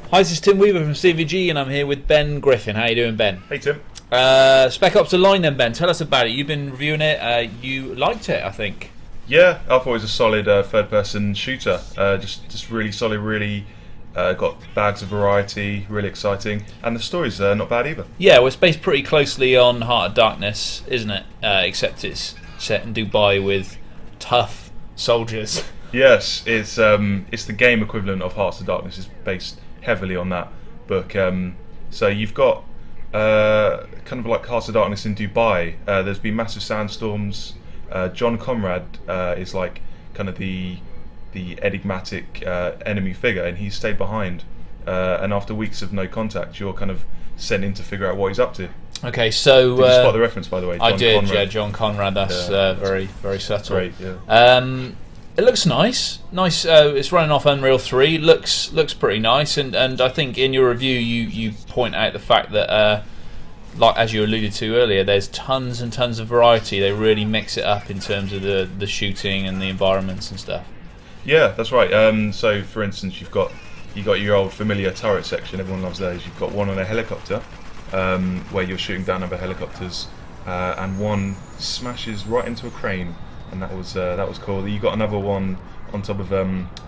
Hi, this is Tim Weaver from CVG, and I'm here with Ben Griffin. How you doing, Ben? Hey Tim. Spec Ops The Line then, Ben. Tell us about it. You've been reviewing it. You liked it, I think. Yeah, I thought it was a solid third-person shooter. Just really solid, really got bags of variety, really exciting, and the story's not bad either. Yeah, well, it's based pretty closely on Heart of Darkness, isn't it? Except it's set in Dubai with tough soldiers. Yes, it's the game equivalent of Hearts of Darkness. It's based heavily on that book. So you've got kind of like Hearts of Darkness in Dubai. There's been massive sandstorms. John Conrad is like kind of the enigmatic enemy figure, and he's stayed behind. And after weeks of no contact, you're kind of sent in to figure out what he's up to. Okay, so did you spot the reference, by the way? I did, Conrad. yeah, John Conrad. That's very, very subtle. Great, yeah. It looks nice. It's running off Unreal 3. Looks pretty nice, and I think in your review you point out the fact that like as you alluded to earlier, there's tons and tons of variety. They really mix it up in terms of the shooting and the environments and stuff. Yeah, that's right. So for instance, you got your old familiar turret section. Everyone loves those. You've got one on a helicopter where you're shooting down other helicopters, and one smashes right into a crane. And that was cool. You got another one on top of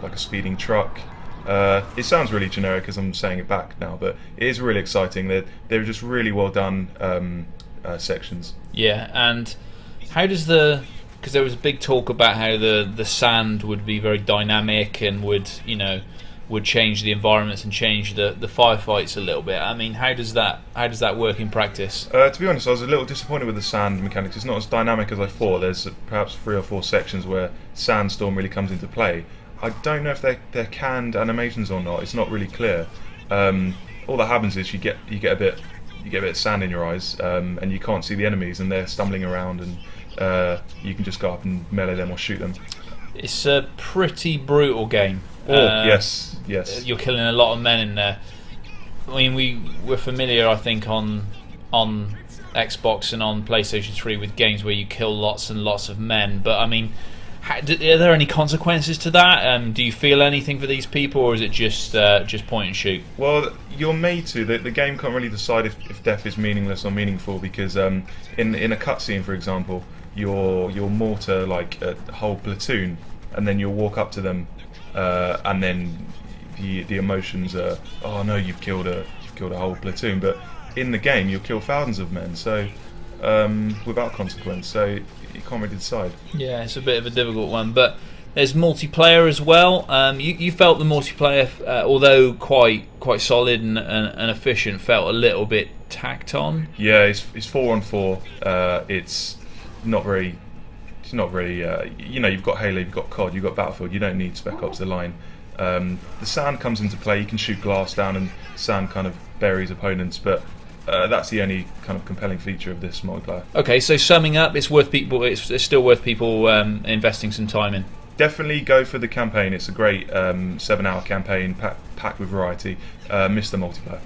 like a speeding truck. It sounds really generic as I'm saying it back now, but it is really exciting. They're just really well done sections. Yeah, and how does because there was a big talk about how the sand would be very dynamic and would change the environments and change the firefights a little bit. I mean, how does that work in practice? To be honest, I was a little disappointed with the sand mechanics. It's not as dynamic as I thought. There's perhaps 3 or 4 sections where sandstorm really comes into play. I don't know if they're canned animations or not. It's not really clear. All that happens is you get a bit of sand in your eyes, and you can't see the enemies, and they're stumbling around, and you can just go up and melee them or shoot them. It's a pretty brutal game. Yes. You're killing a lot of men in there. I mean, we're familiar, I think, on Xbox and on PlayStation 3 with games where you kill lots and lots of men. But I mean, are there any consequences to that? Do you feel anything for these people, or is it just point and shoot? Well, you're made to. The game can't really decide if death is meaningless or meaningful, because in a cutscene, for example, you'll mortar like a whole platoon, and then you'll walk up to them, and then the emotions are, oh no, you've killed a whole platoon. But in the game, you'll kill thousands of men, so without consequence. So you can't really decide. Yeah, it's a bit of a difficult one, but there's multiplayer as well. You felt the multiplayer, although quite solid and efficient, felt a little bit tacked on. Yeah, it's 4-on-4. It's not very. You've got Halo, you've got CoD, you've got Battlefield. You don't need Spec Ops The Line. The sand comes into play. You can shoot glass down, and sand kind of buries opponents, but that's the only kind of compelling feature of this multiplayer. Okay, so summing up, it's still worth people investing some time in. Definitely go for the campaign. It's a great 7-hour campaign packed with variety. Miss the multiplayer.